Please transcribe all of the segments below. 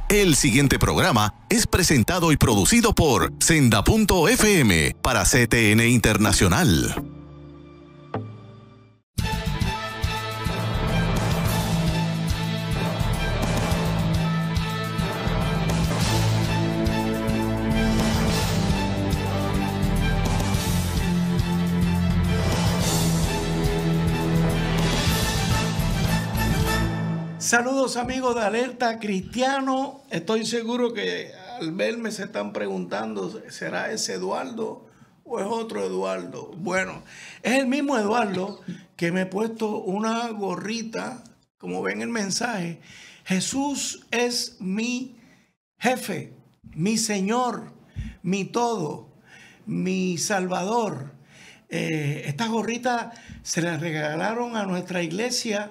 El siguiente programa es presentado y producido por Senda.fm para CTN Internacional. Saludos amigos de Alerta Cristiano. Estoy seguro que al verme se están preguntando, ¿será ese Eduardo o es otro Eduardo? Bueno, es el mismo Eduardo que me he puesto una gorrita, como ven el mensaje. Jesús es mi jefe, mi Señor, mi todo, mi Salvador. Esta gorrita se la regalaron a nuestra iglesia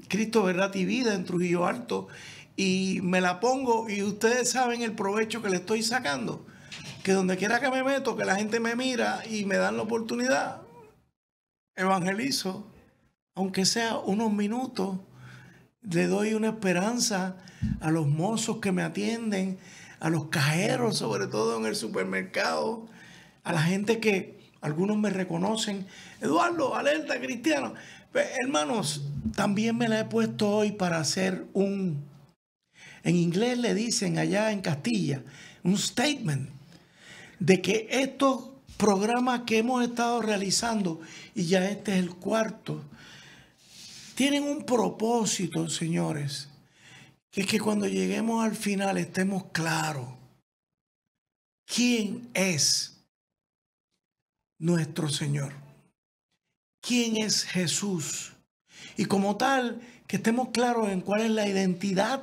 Cristo, Verdad y Vida en Trujillo Alto, y me la pongo y ustedes saben el provecho que le estoy sacando, que donde quiera que me meto, que la gente me mira y me dan la oportunidad, evangelizo, aunque sea unos minutos, le doy una esperanza a los mozos que me atienden, a los cajeros, sobre todo en el supermercado, a la gente que algunos me reconocen. Eduardo, Alerta Cristiano. Hermanos, también me la he puesto hoy para hacer en inglés le dicen allá en Castilla, un statement de que estos programas que hemos estado realizando, y ya este es el cuarto, tienen un propósito, señores, que es que cuando lleguemos al final estemos claros quién es nuestro Señor. ¿Quién es Jesús? Y como tal, que estemos claros en cuál es la identidad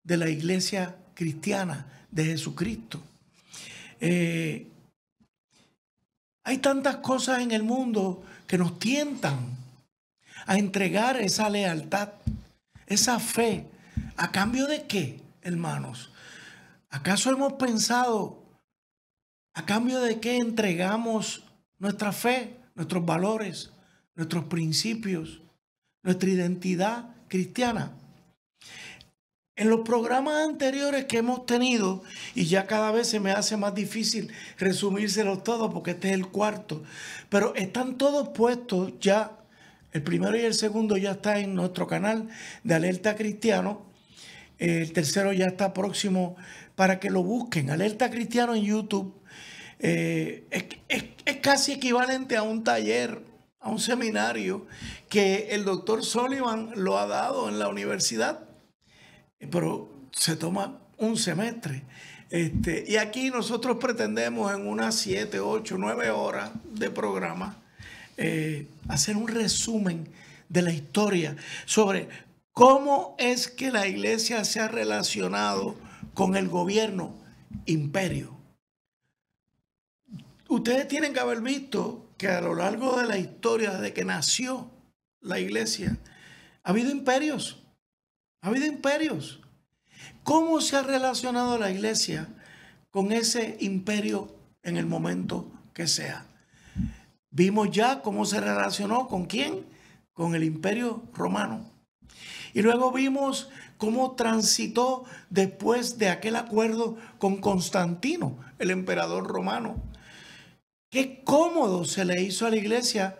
de la iglesia cristiana, de Jesucristo. Hay tantas cosas en el mundo que nos tientan a entregar esa lealtad, esa fe. ¿A cambio de qué, hermanos? ¿Acaso hemos pensado a cambio de qué entregamos nuestra fe, nuestros valores, nuestros principios, nuestra identidad cristiana? En los programas anteriores que hemos tenido, y ya cada vez se me hace más difícil resumírselos todos porque este es el cuarto, pero están todos puestos ya, el primero y el segundo ya está en nuestro canal de Alerta Cristiano, el tercero ya está próximo para que lo busquen, Alerta Cristiano en YouTube. Es casi equivalente a un taller, a un seminario que el doctor Sullivan lo ha dado en la universidad, pero se toma un semestre. Y aquí nosotros pretendemos en unas 7, 8, 9 horas de programa hacer un resumen de la historia sobre cómo es que la iglesia se ha relacionado con el gobierno imperio. Ustedes tienen que haber visto que a lo largo de la historia, desde que nació la iglesia, ha habido imperios. Ha habido imperios. ¿Cómo se ha relacionado la iglesia con ese imperio en el momento que sea? Vimos ya cómo se relacionó con quién, con el imperio romano. Y luego vimos cómo transitó después de aquel acuerdo con Constantino, el emperador romano. Qué cómodo se le hizo a la iglesia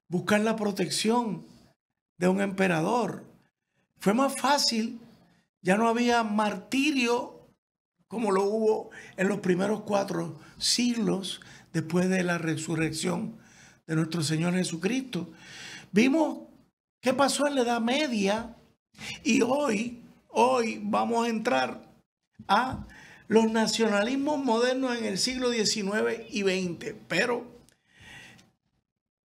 buscar la protección de un emperador. Fue más fácil, ya no había martirio como lo hubo en los primeros 4 siglos después de la resurrección de nuestro Señor Jesucristo. Vimos qué pasó en la Edad Media y hoy vamos a entrar a los nacionalismos modernos en el siglo XIX y XX. Pero,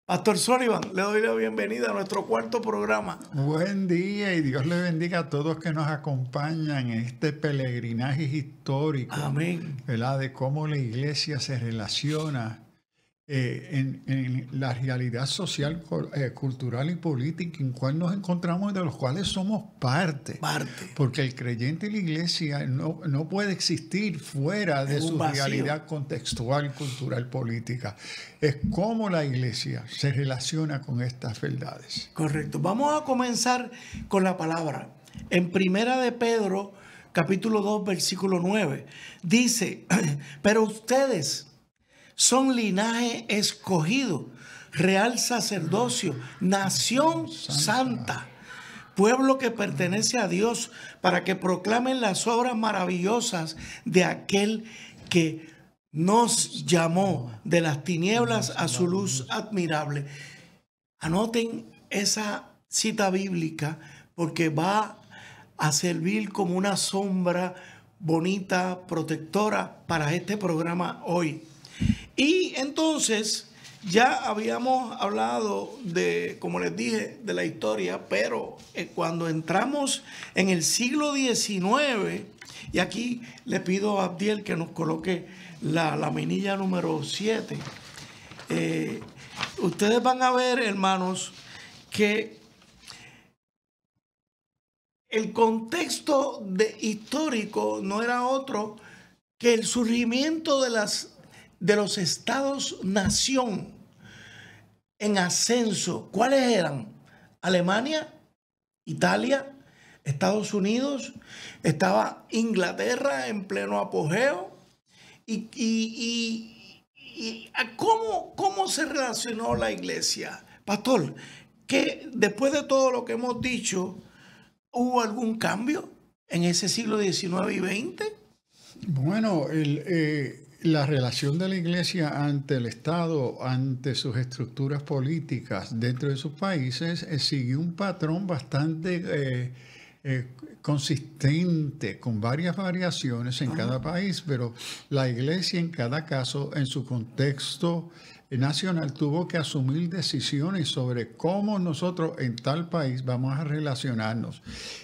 Pastor Sullivan, le doy la bienvenida a nuestro cuarto programa. Buen día y Dios le bendiga a todos que nos acompañan en este peregrinaje histórico. Amén. ¿Verdad? De cómo la iglesia se relaciona en la realidad social, cultural y política en cual nos encontramos, de los cuales somos parte. Porque el creyente y la iglesia no puede existir fuera de su realidad contextual, cultural, política. Es cómo la iglesia se relaciona con estas verdades. Correcto. Vamos a comenzar con la palabra. En Primera de Pedro, capítulo 2, versículo 9, dice, pero ustedes son linaje escogido, real sacerdocio, nación santa, pueblo que pertenece a Dios, para que proclamen las obras maravillosas de aquel que nos llamó de las tinieblas a su luz admirable. Anoten esa cita bíblica porque va a servir como una sombra bonita, protectora para este programa hoy. Y entonces ya habíamos hablado de, como les dije, de la historia, pero cuando entramos en el siglo XIX, y aquí le pido a Abdiel que nos coloque la laminilla número 7, ustedes van a ver, hermanos, que el contexto histórico no era otro que el surgimiento de los estados-nación en ascenso. ¿Cuáles eran? Alemania, Italia, Estados Unidos, estaba Inglaterra en pleno apogeo. ¿Cómo se relacionó la iglesia? Pastor, que después de todo lo que hemos dicho, ¿hubo algún cambio en ese siglo XIX y XX? Bueno, la relación de la iglesia ante el Estado, ante sus estructuras políticas dentro de sus países, siguió un patrón bastante consistente, con varias variaciones en cada país, pero la iglesia en cada caso, en su contexto nacional, tuvo que asumir decisiones sobre cómo nosotros en tal país vamos a relacionarnos.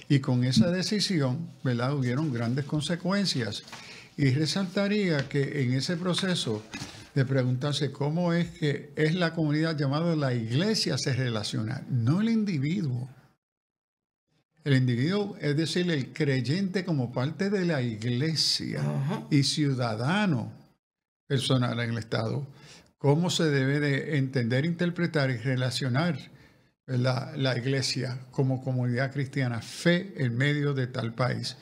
Y con esa decisión, ¿verdad?, hubieron grandes consecuencias. Y resaltaría que en ese proceso de preguntarse cómo es que es la comunidad llamada la iglesia se relaciona, no el individuo. El individuo, es decir, el creyente como parte de la iglesia y ciudadano personal en el Estado, cómo se debe de entender, interpretar y relacionar la iglesia como comunidad cristiana, fe en medio de tal país.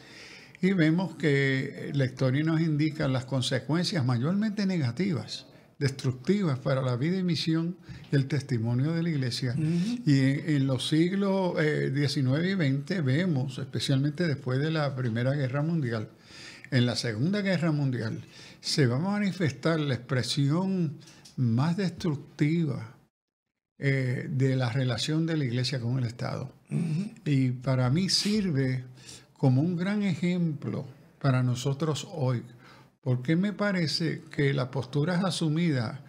Y vemos que la historia nos indica las consecuencias mayormente negativas, destructivas para la vida y misión y el testimonio de la iglesia. Y en los siglos XIX y XX vemos, especialmente después de la Primera Guerra Mundial, en la Segunda Guerra Mundial, se va a manifestar la expresión más destructiva de la relación de la iglesia con el Estado. Y para mí sirve como un gran ejemplo para nosotros hoy, porque me parece que las posturas asumidas,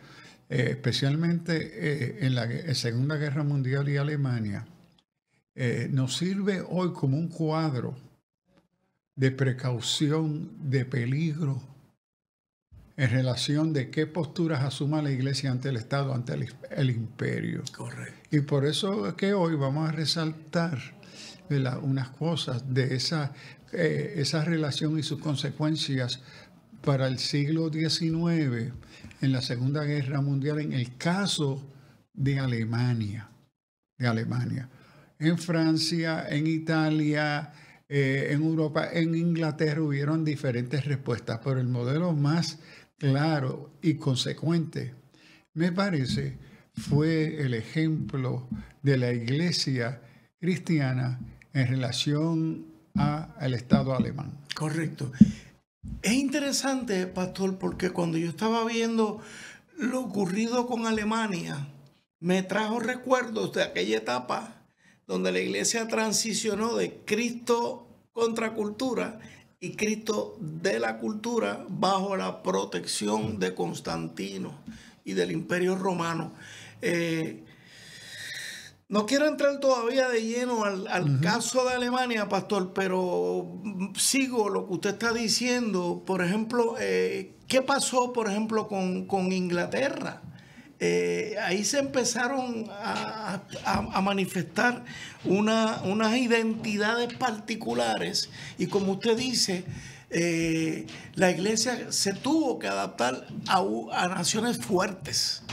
especialmente en la Segunda Guerra Mundial y Alemania, nos sirve hoy como un cuadro de precaución, de peligro, en relación de qué posturas asuma la iglesia ante el Estado, ante el imperio. Correcto. Y por eso es que hoy vamos a resaltar, ¿verdad?, unas cosas de esa relación y sus consecuencias para el siglo XIX, en la Segunda Guerra Mundial, en el caso de Alemania. En Francia, en Italia, en Europa, en Inglaterra hubieron diferentes respuestas, pero el modelo más claro y consecuente, me parece, fue el ejemplo de la iglesia cristiana en relación al Estado alemán. Correcto. Es interesante, pastor, porque cuando yo estaba viendo lo ocurrido con Alemania, me trajo recuerdos de aquella etapa donde la iglesia transicionó de Cristo contra cultura y Cristo de la cultura bajo la protección de Constantino y del Imperio Romano. No quiero entrar todavía de lleno al caso de Alemania, pastor, pero sigo lo que usted está diciendo. Por ejemplo, ¿qué pasó, por ejemplo, con Inglaterra? ahí se empezaron a manifestar unas identidades particulares y como usted dice, la iglesia se tuvo que adaptar a naciones fuertes.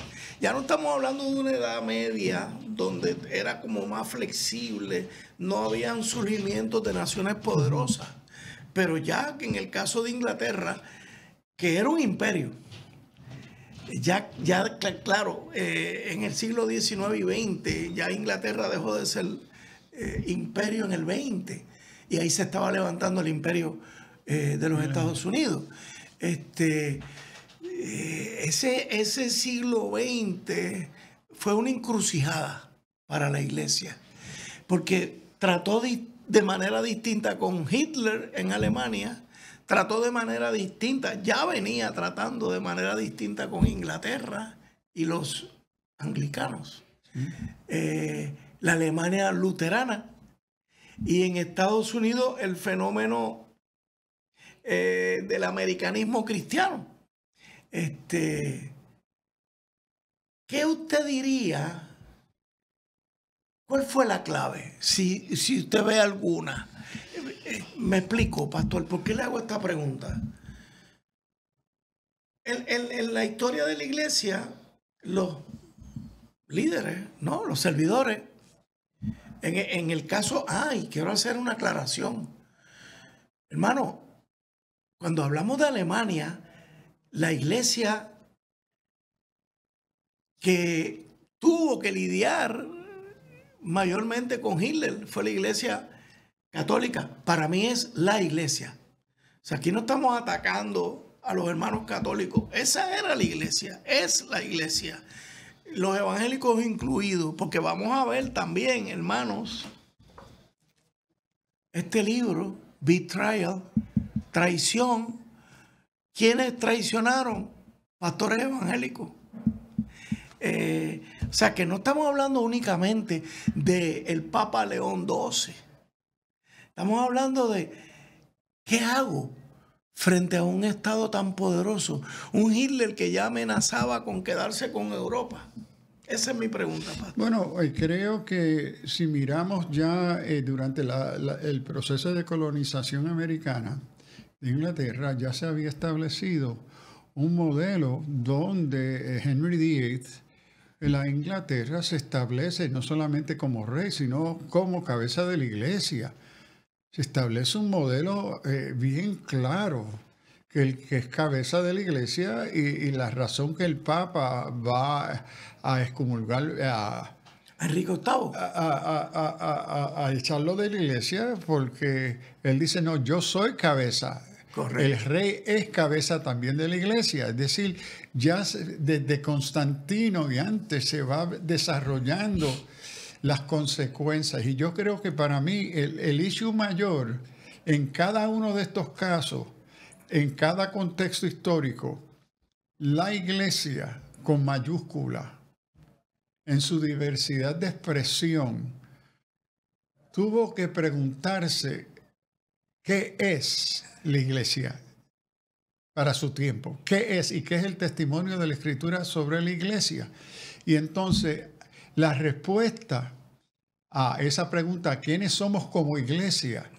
Ya no estamos hablando de una edad media donde era como más flexible, no habían surgimientos de naciones poderosas, pero ya que en el caso de Inglaterra, que era un imperio, ya claro, en el siglo XIX y XX, ya Inglaterra dejó de ser imperio en el XX, y ahí se estaba levantando el imperio de los Estados Unidos. Ese siglo XX fue una encrucijada para la iglesia, porque trató de manera distinta con Hitler en Alemania, trató de manera distinta, ya venía tratando de manera distinta con Inglaterra y los anglicanos, la Alemania luterana, y en Estados Unidos el fenómeno del americanismo cristiano. ¿Qué usted diría? ¿Cuál fue la clave? Si usted ve alguna. Me explico, pastor, ¿por qué le hago esta pregunta? En la historia de la iglesia, los líderes, ¿no? Los servidores, en el caso, quiero hacer una aclaración. Hermano, cuando hablamos de Alemania, la iglesia que tuvo que lidiar mayormente con Hitler fue la iglesia católica. Para mí es la iglesia. O sea, aquí no estamos atacando a los hermanos católicos. Esa era la iglesia, es la iglesia. Los evangélicos incluidos, porque vamos a ver también, hermanos, este libro, Betrayal, traición. ¿Quiénes traicionaron? Pastores evangélicos. O sea, que no estamos hablando únicamente del Papa León XII. Estamos hablando de ¿qué hago frente a un Estado tan poderoso? Un Hitler que ya amenazaba con quedarse con Europa. Esa es mi pregunta, pastor. Bueno, creo que si miramos ya durante el proceso de colonización americana, Inglaterra ya se había establecido un modelo donde Henry VIII en la Inglaterra se establece no solamente como rey, sino como cabeza de la iglesia. Se establece un modelo bien claro, que es cabeza de la iglesia y la razón que el Papa va a excomulgar a Enrique VIII. A echarlo de la iglesia porque él dice, no, yo soy cabeza. Correcto. El rey es cabeza también de la iglesia. Es decir, ya desde Constantino y antes se va desarrollando las consecuencias. Y yo creo que para mí el issue mayor en cada uno de estos casos, en cada contexto histórico, la iglesia con mayúscula, en su diversidad de expresión, tuvo que preguntarse qué es la iglesia para su tiempo, qué es y qué es el testimonio de la Escritura sobre la iglesia. Y entonces la respuesta a esa pregunta, ¿quiénes somos como iglesia?,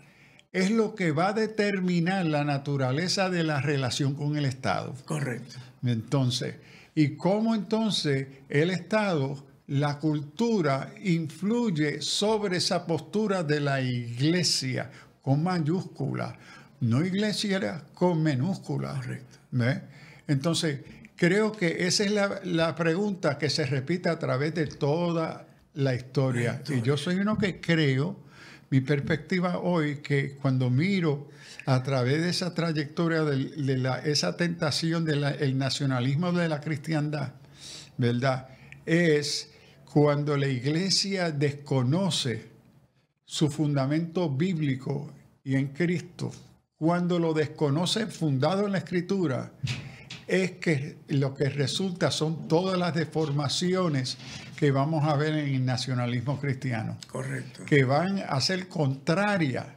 es lo que va a determinar la naturaleza de la relación con el Estado. Correcto. Entonces, ¿y cómo entonces el Estado, la cultura, influye sobre esa postura de la iglesia con mayúscula? No iglesia con minúscula. Correcto. ¿Ve? Entonces, creo que esa es la pregunta que se repite a través de toda la historia. Y yo soy uno que creo, mi perspectiva hoy, que cuando miro a través de esa trayectoria esa tentación del nacionalismo de la cristiandad, ¿verdad?, es cuando la iglesia desconoce su fundamento bíblico y en Cristo, cuando lo desconoce fundado en la Escritura, es que lo que resulta son todas las deformaciones que vamos a ver en el nacionalismo cristiano. Correcto. Que van a ser contrarias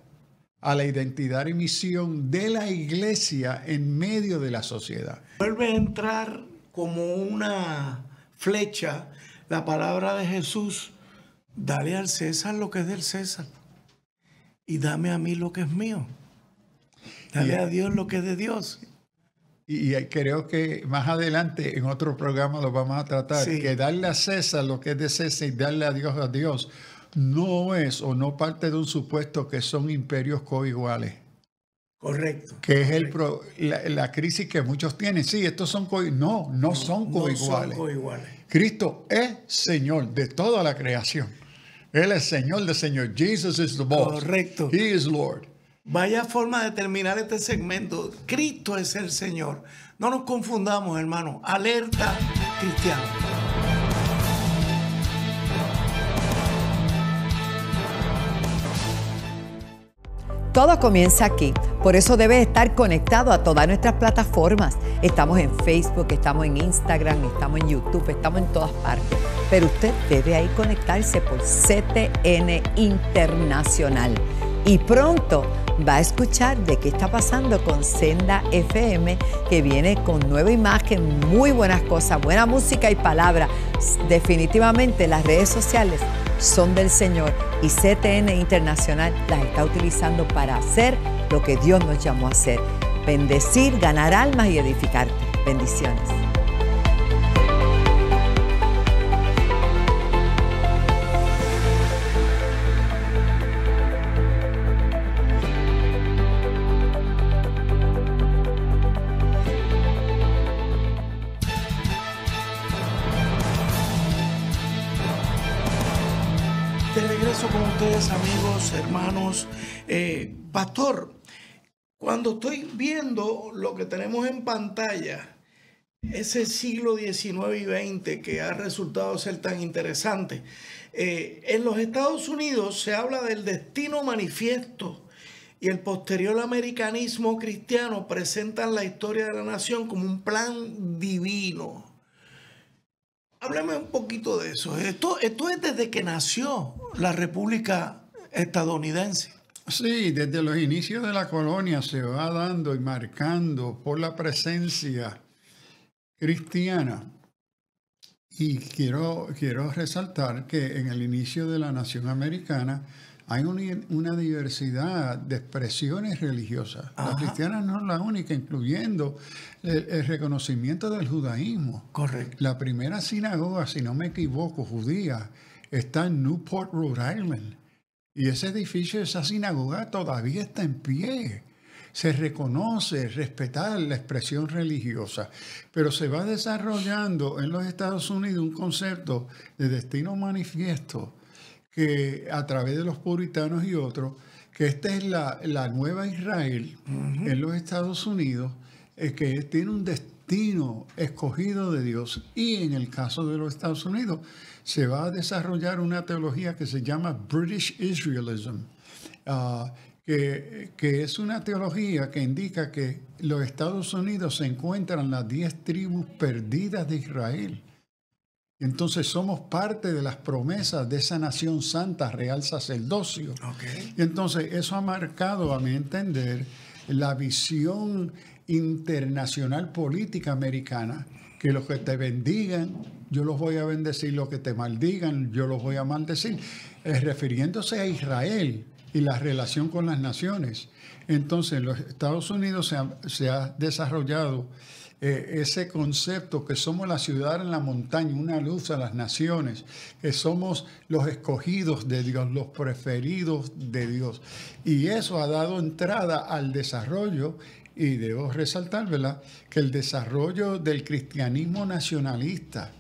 a la identidad y misión de la iglesia en medio de la sociedad. Vuelve a entrar como una flecha la palabra de Jesús: dale al César lo que es del César y dame a mí lo que es mío. Dale a Dios lo que es de Dios. Y creo que más adelante en otro programa lo vamos a tratar, Sí. que darle a César lo que es de César y darle a Dios no es o no parte de un supuesto que son imperios coiguales. Correcto. Que es la crisis que muchos tienen. Sí, estos son no son coiguales. No son coiguales. Cristo es Señor de toda la creación. Él es Señor de Señor. Jesus is the boss. Correcto. He is Lord. Vaya forma de terminar este segmento. Cristo es el Señor. No nos confundamos, hermano. Alerta cristiano. Todo comienza aquí, por eso debes estar conectado a todas nuestras plataformas. Estamos en Facebook, estamos en Instagram, estamos en YouTube, estamos en todas partes. Pero usted debe ahí conectarse por CTN Internacional. Y pronto va a escuchar de qué está pasando con Senda FM, que viene con nueva imagen, muy buenas cosas, buena música y palabra. Definitivamente las redes sociales son del Señor y CTN Internacional las está utilizando para hacer lo que Dios nos llamó a hacer: bendecir, ganar almas y edificarte. Bendiciones. De regreso con ustedes, amigos, hermanos. Pastor, cuando estoy viendo lo que tenemos en pantalla, ese siglo XIX y XX que ha resultado ser tan interesante, en los Estados Unidos se habla del destino manifiesto y el posterior americanismo cristiano presentan la historia de la nación como un plan divino. Háblame un poquito de eso. Esto es desde que nació la República Estadounidense. Sí, desde los inicios de la colonia se va dando y marcando por la presencia cristiana. Y quiero resaltar que en el inicio de la nación americana hay una diversidad de expresiones religiosas. Ajá. La cristiana no es la única, incluyendo el reconocimiento del judaísmo. Correcto. La primera sinagoga, si no me equivoco, judía, está en Newport, Rhode Island. Y ese edificio, esa sinagoga todavía está en pie. Se reconoce, respetar la expresión religiosa. Pero se va desarrollando en los Estados Unidos un concepto de destino manifiesto que a través de los puritanos y otros, que esta es la nueva Israel en los Estados Unidos, que tiene un destino escogido de Dios. Y en el caso de los Estados Unidos se va a desarrollar una teología que se llama British Israelism, que es una teología que indica que los Estados Unidos se encuentran las 10 tribus perdidas de Israel. Entonces somos parte de las promesas de esa nación santa, real sacerdocio. Okay. Y entonces eso ha marcado, a mi entender, la visión internacional política americana, que los que te bendigan, yo los voy a bendecir, los que te maldigan, yo los voy a maldecir, refiriéndose a Israel y la relación con las naciones. Entonces en los Estados Unidos se ha desarrollado ese concepto que somos la ciudad en la montaña, una luz a las naciones, que somos los escogidos de Dios, los preferidos de Dios. Y eso ha dado entrada al desarrollo, y debo resaltar, ¿verdad?, que el desarrollo del cristianismo nacionalista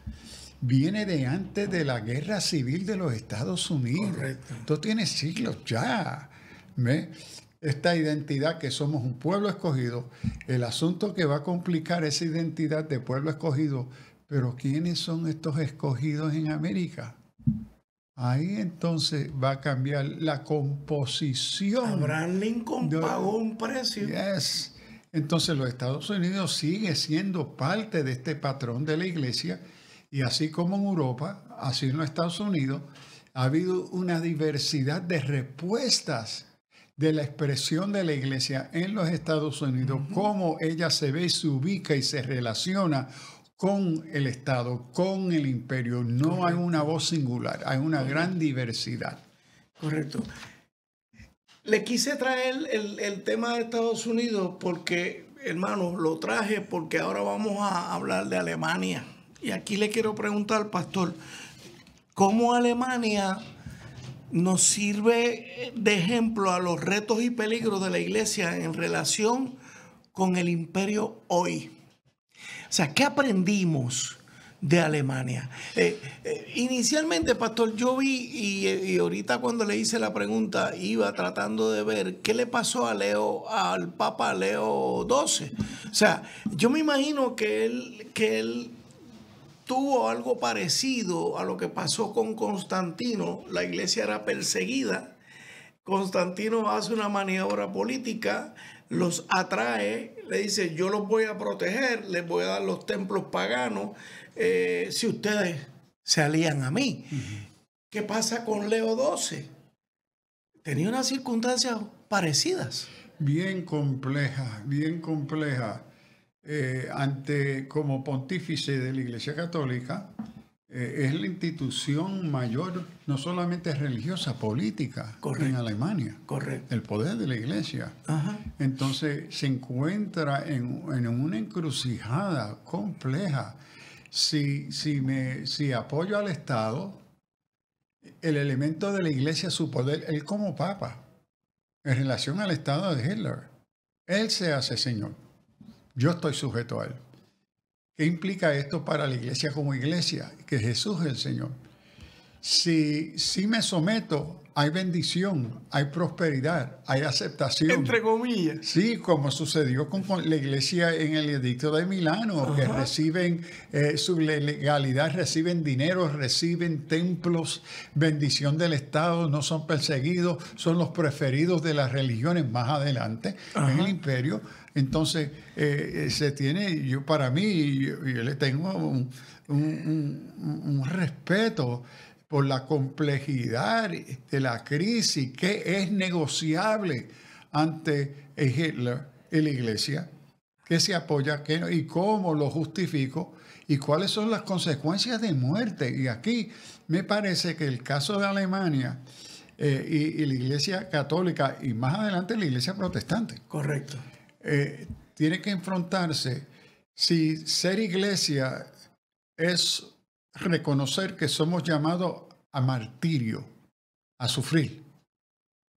viene de antes de la guerra civil de los Estados Unidos. Correcto. Esto tiene siglos ya. ¿Ve? Esta identidad que somos un pueblo escogido, el asunto que va a complicar esa identidad de pueblo escogido, pero ¿quiénes son estos escogidos en América? Ahí entonces va a cambiar la composición. Abraham Lincoln pagó un precio. Yes. Entonces los Estados Unidos sigue siendo parte de este patrón de la iglesia, y así como en Europa, así en los Estados Unidos, ha habido una diversidad de respuestas de la expresión de la iglesia en los Estados Unidos, cómo ella se ve, se ubica y se relaciona con el Estado, con el imperio. No hay una voz singular, hay una gran diversidad. Correcto. Le quise traer el tema de Estados Unidos porque, hermano, lo traje porque ahora vamos a hablar de Alemania. Y aquí le quiero preguntar, pastor, ¿cómo Alemania nos sirve de ejemplo a los retos y peligros de la iglesia en relación con el imperio hoy? O sea, ¿qué aprendimos de Alemania? Inicialmente, pastor, yo vi, y ahorita cuando le hice la pregunta, iba tratando de ver qué le pasó al Papa Leo XII. O sea, yo me imagino que él tuvo algo parecido a lo que pasó con Constantino. La iglesia era perseguida. Constantino hace una maniobra política, los atrae, le dice, yo los voy a proteger, les voy a dar los templos paganos, si ustedes se alían a mí. ¿Qué pasa con Leo XII? Tenía unas circunstancias parecidas. Bien compleja, bien compleja. Como pontífice de la Iglesia Católica, es la institución mayor, no solamente religiosa, política. Correcto. En Alemania. Correcto. El poder de la Iglesia. Ajá. Entonces se encuentra en una encrucijada compleja. Si apoyo al Estado, el elemento de la Iglesia, su poder, él como Papa, en relación al Estado de Hitler, él se hace Señor. Yo estoy sujeto a él. ¿Qué implica esto para la iglesia como iglesia? Que Jesús es el Señor. Si me someto, hay bendición, hay prosperidad, hay aceptación. Entre comillas. Sí, como sucedió con la iglesia en el edicto de Milano, que reciben su legalidad, reciben dinero, reciben templos, bendición del Estado, no son perseguidos, son los preferidos de las religiones más adelante en el imperio. Entonces, se tiene, para mí, yo le tengo un respeto por la complejidad de la crisis, que es negociable ante Hitler y la iglesia, que se apoya, y cómo lo justifico, y cuáles son las consecuencias de muerte. Y aquí me parece que el caso de Alemania y la iglesia católica, y más adelante la iglesia protestante. Correcto. Tiene que enfrentarse, si ser iglesia es reconocer que somos llamados a martirio, a sufrir.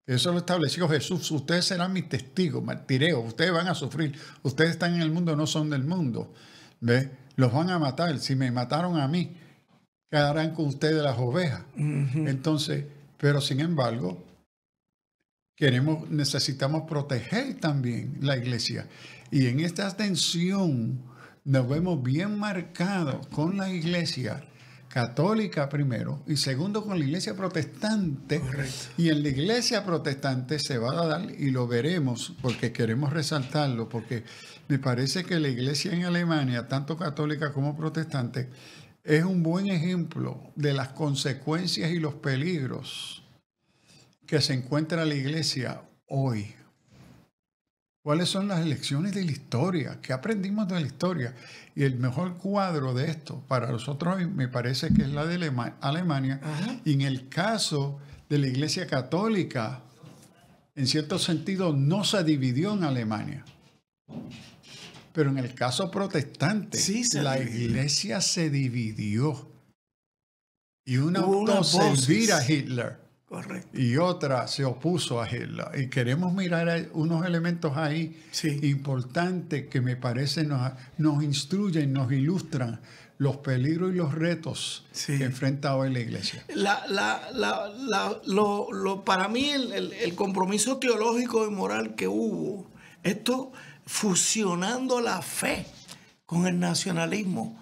Eso lo estableció Jesús. Ustedes serán mis testigos, martireo. Ustedes van a sufrir. Ustedes están en el mundo, no son del mundo. ¿Ve? Los van a matar. Si me mataron a mí, ¿qué harán con ustedes las ovejas? Entonces, pero sin embargo, necesitamos proteger también la iglesia. Y en esta tensión nos vemos bien marcados con la iglesia católica primero y segundo con la iglesia protestante. Correcto. Y en la iglesia protestante se va a dar, y lo veremos porque queremos resaltarlo, porque me parece que la iglesia en Alemania, tanto católica como protestante, es un buen ejemplo de las consecuencias y los peligros que se encuentra la iglesia hoy. ¿Cuáles son las lecciones de la historia? ¿Qué aprendimos de la historia? Y el mejor cuadro de esto para nosotros me parece que es la de Alemania. Y en el caso de la Iglesia Católica, en cierto sentido, no se dividió en Alemania. Pero en el caso protestante, la Iglesia se dividió. Y una optó servir a Hitler. Correcto. Y otra se opuso a Hitler. Y queremos mirar unos elementos ahí importantes que me parece nos instruyen, nos ilustran los peligros y los retos que enfrenta hoy la iglesia. Para mí el compromiso teológico y moral que hubo, esto fusionando la fe con el nacionalismo,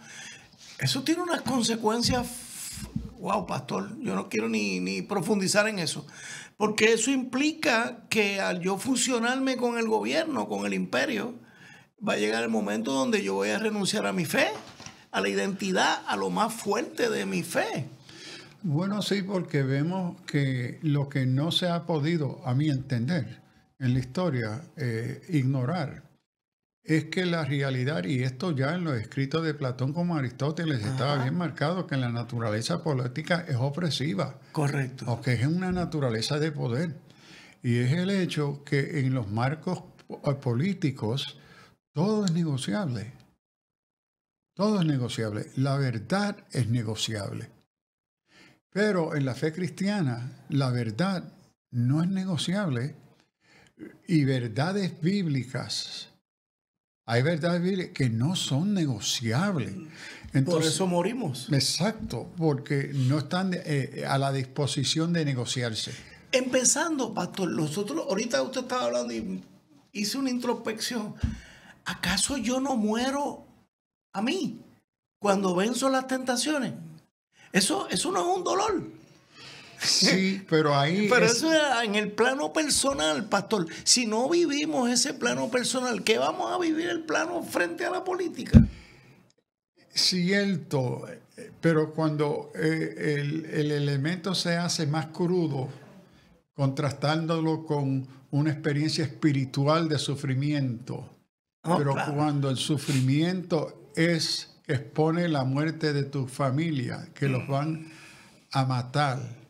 eso tiene unas consecuencias. Wow, pastor, yo no quiero ni profundizar en eso, porque eso implica que al yo fusionarme con el gobierno, con el imperio, va a llegar el momento donde yo voy a renunciar a mi fe, a la identidad, a lo más fuerte de mi fe. Bueno, sí, porque vemos que lo que no se ha podido, a mi entender, en la historia, ignorar, es que la realidad, y esto ya en los escritos de Platón como Aristóteles estaba bien marcado, que la naturaleza política es opresiva. Correcto. O que es una naturaleza de poder. Y es el hecho que en los marcos políticos todo es negociable. Todo es negociable. La verdad es negociable. Pero en la fe cristiana, la verdad no es negociable. Y verdades bíblicas, hay verdades bíblicas que no son negociables. Entonces, por eso morimos. Exacto, porque no están a la disposición de negociarse. Empezando, pastor, nosotros, ahorita usted estaba hablando y hice una introspección. ¿Acaso yo no muero a mí cuando venzo las tentaciones? Eso no es un dolor. Sí, pero ahí... Pero eso es en el plano personal, pastor. Si no vivimos ese plano personal, ¿qué vamos a vivir el plano frente a la política? Cierto, pero cuando el elemento se hace más crudo, contrastándolo con una experiencia espiritual de sufrimiento, pero claro, cuando el sufrimiento expone la muerte de tu familia, que los van a matar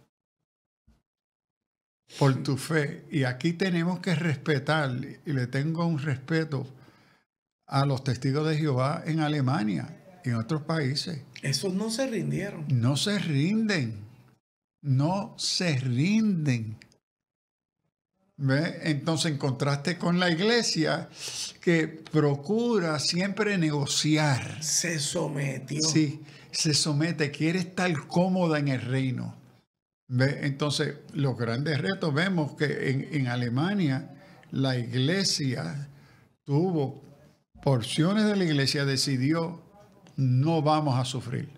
por tu fe. Y aquí tenemos que respetar, y le tengo un respeto a los testigos de Jehová en Alemania y en otros países. Esos no se rindieron. No se rinden. No se rinden. ¿Ve? Entonces, en contraste con la iglesia, que procura siempre negociar. Se sometió. Sí, se somete, quiere estar cómoda en el reino. ¿Ve? Entonces, los grandes retos, vemos que en Alemania la iglesia tuvo, porciones de la iglesia decidió, no vamos a sufrir.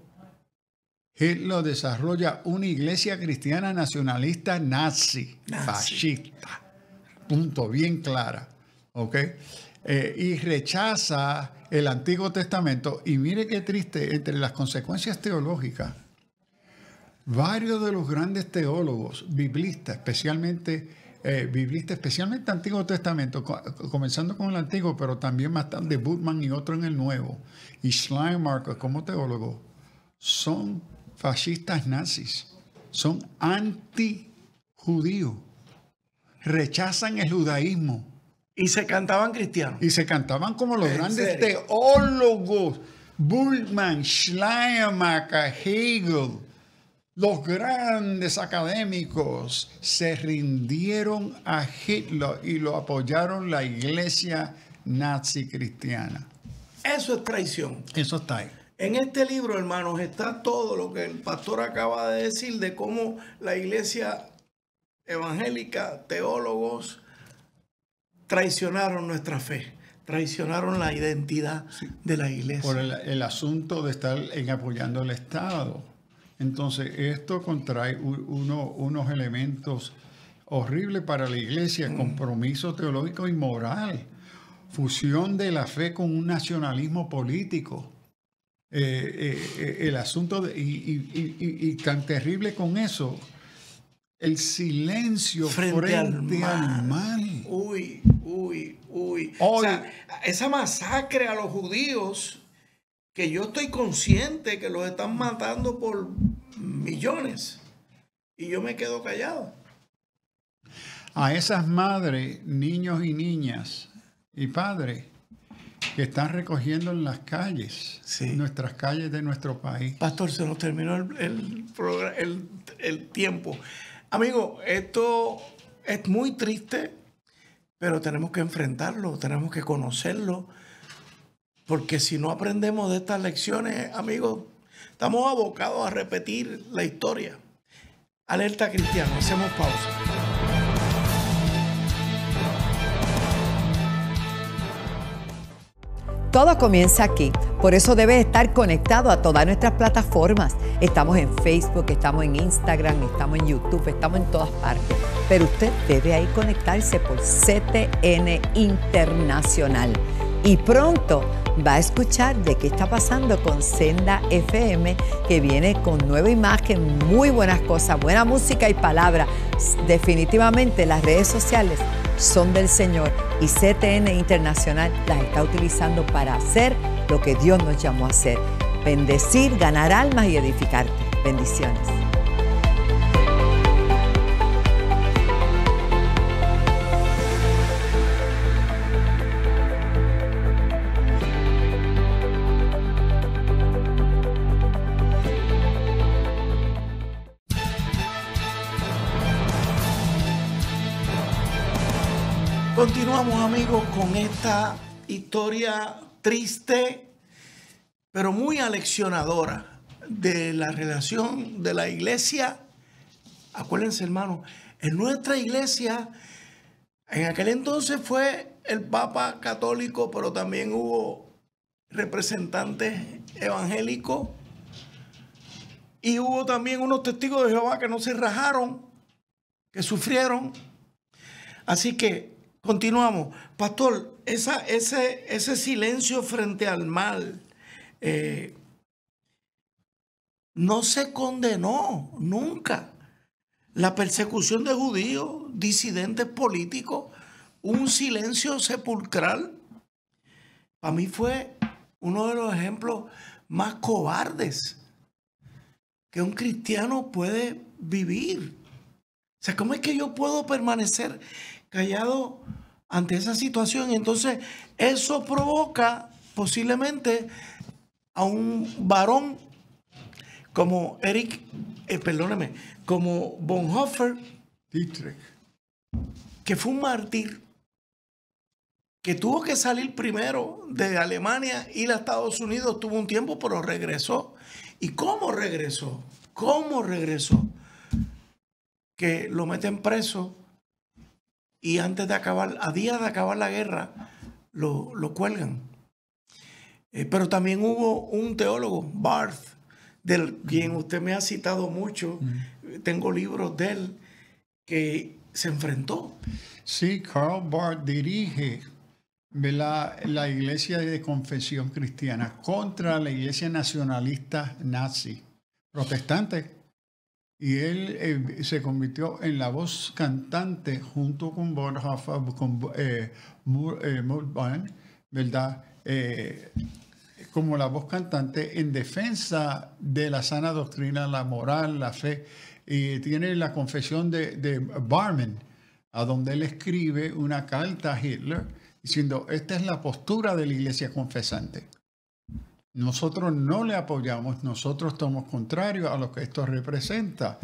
Hitler desarrolla una iglesia cristiana nacionalista nazi. Fascista. Punto, bien clara. ¿Ok? Y rechaza el Antiguo Testamento. Y mire qué triste, entre las consecuencias teológicas, varios de los grandes teólogos biblistas, especialmente Antiguo Testamento, comenzando con el Antiguo, pero también más tarde Bultmann y otro en el Nuevo, y Schleiermacher como teólogo, son fascistas nazis, son anti-judíos, rechazan el judaísmo. Y se cantaban cristianos. Y se cantaban como los grandes teólogos, Bultmann, Schleiermacher, Hegel. Los grandes académicos se rindieron a Hitler y lo apoyaron la iglesia nazi cristiana. Eso es traición. Eso está ahí. En este libro, hermanos, está todo lo que el pastor acaba de decir de cómo la iglesia evangélica, teólogos, traicionaron nuestra fe, traicionaron la identidad de la iglesia. Por el asunto de estar apoyando al Estado. Entonces, esto contrae unos elementos horribles para la iglesia, compromiso teológico y moral, fusión de la fe con un nacionalismo político. El asunto, y tan terrible con eso, el silencio frente al mal. Uy. O sea, esa masacre a los judíos, que yo estoy consciente que los están matando por millones, y yo me quedo callado. A esas madres, niños y niñas y padres que están recogiendo en las calles, nuestras calles de nuestro país. Pastor, se nos terminó el tiempo. Amigo, esto es muy triste, pero tenemos que enfrentarlo, tenemos que conocerlo, porque si no aprendemos de estas lecciones, amigos, estamos abocados a repetir la historia. Alerta Cristiano, hacemos pausa. Todo comienza aquí, por eso debes estar conectado a todas nuestras plataformas. Estamos en Facebook, estamos en Instagram, estamos en YouTube, estamos en todas partes. Pero usted debe ahí conectarse por CTN Internacional. Y pronto va a escuchar de qué está pasando con Senda FM, que viene con nueva imagen, muy buenas cosas, buena música y palabra. Definitivamente las redes sociales son del Señor y CTN Internacional las está utilizando para hacer lo que Dios nos llamó a hacer: bendecir, ganar almas y edificarte. Bendiciones. Continuamos, amigos, con esta historia triste, pero muy aleccionadora de la relación de la iglesia. Acuérdense, hermanos, en nuestra iglesia, en aquel entonces fue el Papa católico, pero también hubo representantes evangélicos y hubo también unos testigos de Jehová que no se rajaron, que sufrieron. Así que continuamos. Pastor, ese silencio frente al mal no se condenó nunca. La persecución de judíos, disidentes políticos, un silencio sepulcral, para mí fue uno de los ejemplos más cobardes que un cristiano puede vivir. O sea, ¿cómo es que yo puedo permanecer callado ante esa situación? Y entonces eso provoca posiblemente a un varón como como Bonhoeffer, Dietrich, que fue un mártir, que tuvo que salir primero de Alemania, ir a Estados Unidos, tuvo un tiempo, pero regresó. ¿Y cómo regresó? ¿Cómo regresó? Que lo meten preso y antes de acabar, a días de acabar la guerra, lo cuelgan. Pero también hubo un teólogo, Barth, del quien usted me ha citado mucho, tengo libros de él, que se enfrentó. Sí, Karl Barth dirige la iglesia de confesión cristiana contra la iglesia nacionalista nazi, protestante. Y él se convirtió en la voz cantante junto con Bonhoeffer, con Mulban, ¿verdad? Como la voz cantante en defensa de la sana doctrina, la moral, la fe. Y tiene la confesión de Barmen, a donde él escribe una carta a Hitler diciendo: esta es la postura de la iglesia confesante. Nosotros no le apoyamos, nosotros estamos contrarios a lo que esto representa.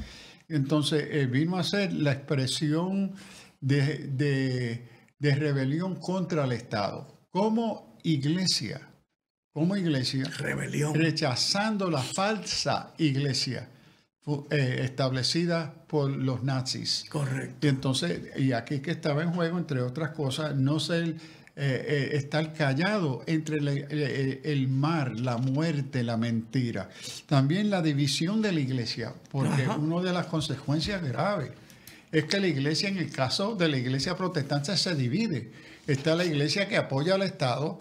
Entonces vino a ser la expresión de rebelión contra el Estado. Como iglesia, Rebelión. rechazando la falsa iglesia establecida por los nazis. Correcto. Y entonces, y aquí que estaba en juego, entre otras cosas, no ser estar callado entre el mal, la muerte, la mentira. También la división de la iglesia, porque una de las consecuencias graves es que la iglesia, en el caso de la iglesia protestante, se divide. Está la iglesia que apoya al Estado,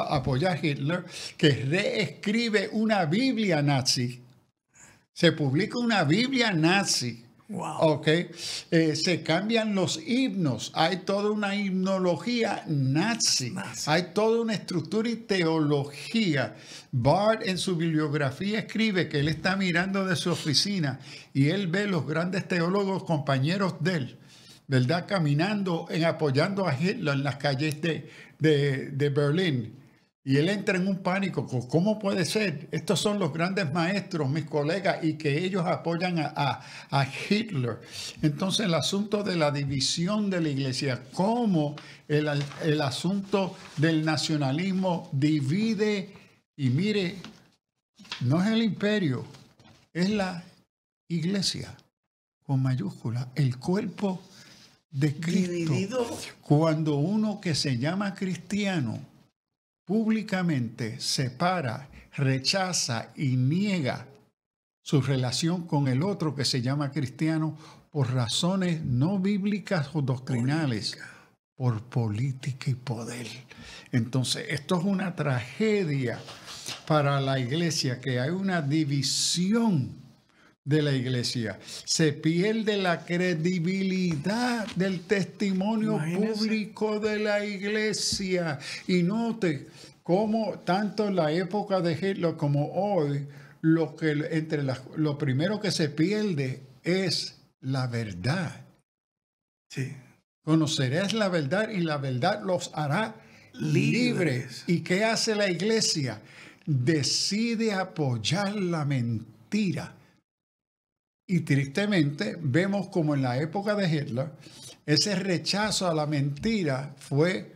apoya a Hitler, que reescribe una Biblia nazi. Se publica una Biblia nazi. Wow. Okay. Se cambian los himnos. Hay toda una himnología nazi. Hay toda una estructura y teología. Barth en su bibliografía escribe que él está mirando de su oficina y él ve los grandes teólogos compañeros de él, ¿verdad?, caminando, apoyando a Hitler en las calles de Berlín. Y él entra en un pánico. ¿Cómo puede ser? Estos son los grandes maestros, mis colegas, y que ellos apoyan a Hitler. Entonces, el asunto de la división de la iglesia, cómo el asunto del nacionalismo divide. Y mire, no es el imperio, es la iglesia, con mayúscula, el cuerpo de Cristo. Dividido. Cuando uno que se llama cristiano públicamente separa, rechaza y niega su relación con el otro que se llama cristiano por razones no bíblicas o doctrinales, por política y poder. Entonces, esto es una tragedia para la iglesia, que hay una división de la iglesia. Se pierde la credibilidad del testimonio público de la iglesia. Y note cómo tanto en la época de Hitler como hoy, lo primero que se pierde es la verdad. Sí. Conocerás la verdad y la verdad los hará libres. ¿Y qué hace la iglesia? Decide apoyar la mentira. Y tristemente vemos como en la época de Hitler, ese rechazo a la mentira fue,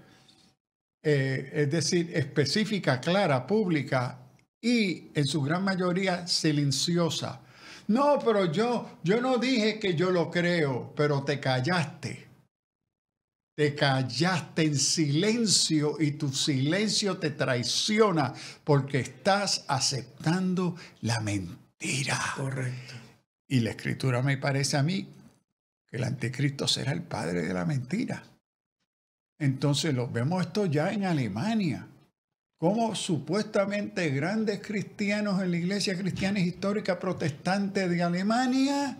es decir, específica, clara, pública y en su gran mayoría silenciosa. No, pero yo no dije que yo lo creo, pero te callaste. Te callaste en silencio y tu silencio te traiciona porque estás aceptando la mentira. Correcto. Y la Escritura me parece a mí que el anticristo será el padre de la mentira. Entonces lo vemos esto ya en Alemania. Como supuestamente grandes cristianos en la iglesia cristiana histórica protestante de Alemania,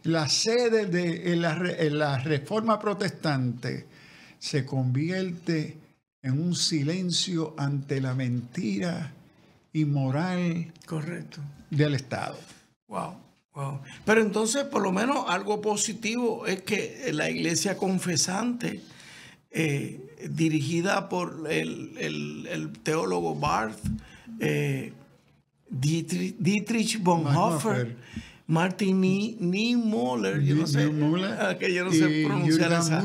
la sede de la reforma protestante, se convierte en un silencio ante la mentira inmoral del Estado. Wow. Wow. Pero entonces, por lo menos, algo positivo es que la iglesia confesante, dirigida por el teólogo Barth, Dietrich Bonhoeffer, Martin Niemöller, yo no sé pronunciar esa.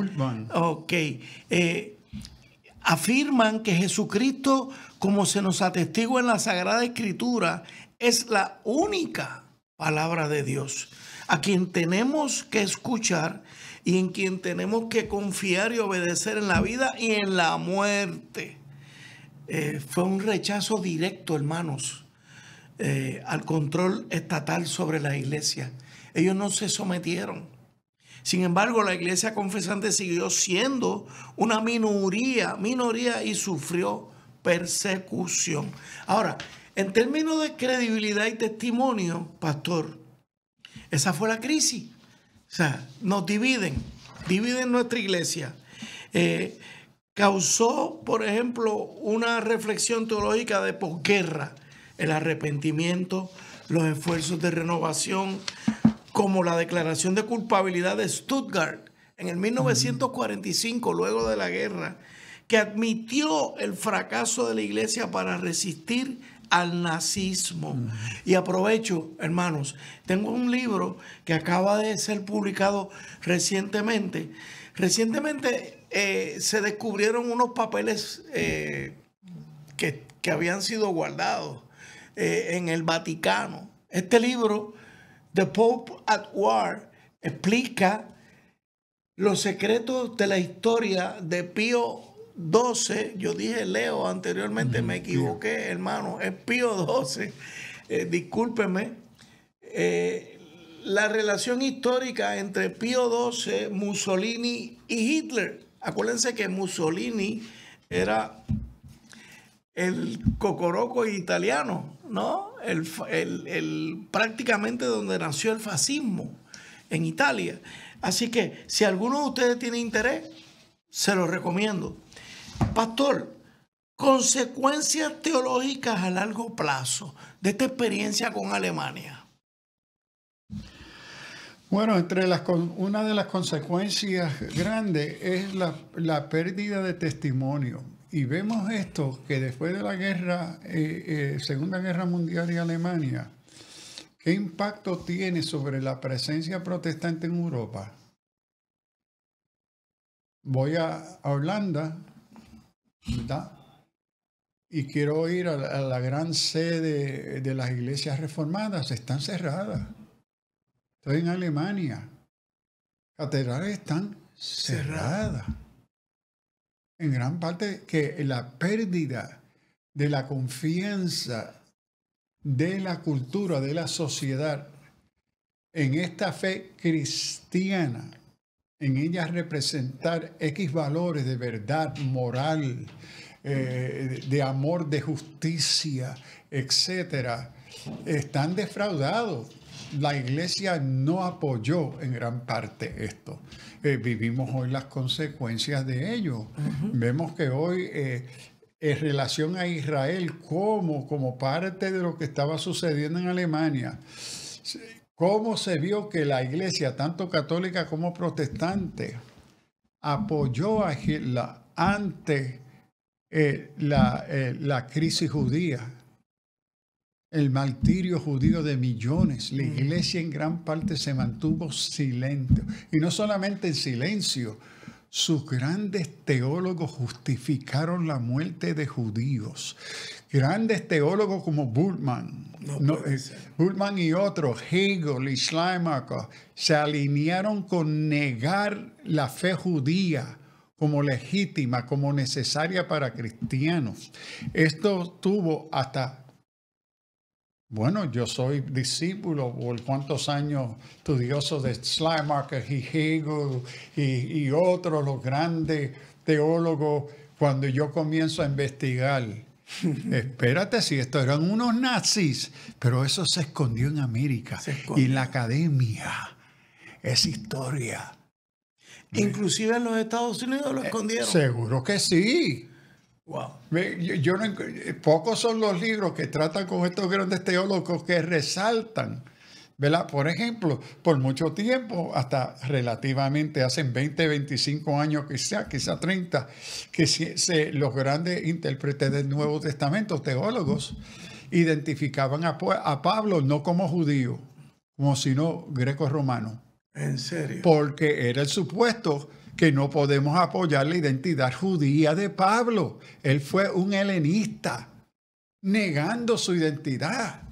Afirman que Jesucristo, como se nos atestigua en la Sagrada Escritura, es la única palabra de Dios, a quien tenemos que escuchar y en quien tenemos que confiar y obedecer en la vida y en la muerte. Fue un rechazo directo, hermanos, al control estatal sobre la iglesia. Ellos no se sometieron. Sin embargo, la iglesia confesante siguió siendo una minoría y sufrió persecución. Ahora, en términos de credibilidad y testimonio, pastor, esa fue la crisis. O sea, nos dividen nuestra iglesia. Causó, por ejemplo, una reflexión teológica de posguerra, el arrepentimiento, los esfuerzos de renovación, como la declaración de culpabilidad de Stuttgart en el 1945, luego de la guerra, que admitió el fracaso de la iglesia para resistir al nazismo. Y aprovecho, hermanos, tengo un libro que acaba de ser publicado recientemente. Se descubrieron unos papeles que habían sido guardados en el Vaticano. Este libro, The Pope at War, explica los secretos de la historia de Pío XII. Yo dije Leo anteriormente, me equivoqué, hermano, es Pío XII. Discúlpeme. La relación histórica entre Pío XII, Mussolini y Hitler. Acuérdense que Mussolini era el cocoroco italiano, ¿no? Prácticamente donde nació el fascismo, en Italia. Así que si alguno de ustedes tiene interés, se lo recomiendo. Pastor, consecuencias teológicas a largo plazo de esta experiencia con Alemania. Bueno, una de las consecuencias grandes es la pérdida de testimonio. Y vemos esto, que después de la Segunda Guerra Mundial y Alemania, ¿qué impacto tiene sobre la presencia protestante en Europa? Voy a Holanda, ¿verdad? Y quiero ir a la gran sede de las iglesias reformadas, están cerradas. Estoy en Alemania, catedrales están cerradas. En gran parte que la pérdida de la confianza de la cultura, de la sociedad en esta fe cristiana en ella representar X valores de verdad, moral, de amor, de justicia, etcétera, están defraudados. La iglesia no apoyó en gran parte esto. Vivimos hoy las consecuencias de ello. Vemos que hoy, en relación a Israel, como parte de lo que estaba sucediendo en Alemania, cómo se vio que la iglesia, tanto católica como protestante, apoyó a Hitler ante la crisis judía, el martirio judío de millones. La iglesia en gran parte se mantuvo silente. Y no solamente en silencio, sus grandes teólogos justificaron la muerte de judíos. Grandes teólogos como Bultmann, Bultmann y otros, Hegel y Schleiermacher, se alinearon con negar la fe judía como legítima, como necesaria para cristianos. Esto tuvo hasta... Bueno, yo soy discípulo por cuántos años estudioso de Schleiermacher y Hegel y otros, los grandes teólogos, cuando yo comienzo a investigar. Espérate, si estos eran unos nazis, pero eso se escondió en América y en la academia. Es historia. Inclusive en los Estados Unidos lo escondieron. Seguro que sí. Wow. Pocos son los libros que tratan con estos grandes teólogos que resaltan, ¿verdad? Por ejemplo, por mucho tiempo, hasta relativamente hace 20, 25 años, quizá 30, que los grandes intérpretes del Nuevo Testamento, teólogos, identificaban a Pablo no como judío, como sino greco-romano. ¿En serio? Porque era el supuesto que no podemos apoyar la identidad judía de Pablo. Él fue un helenista, negando su identidad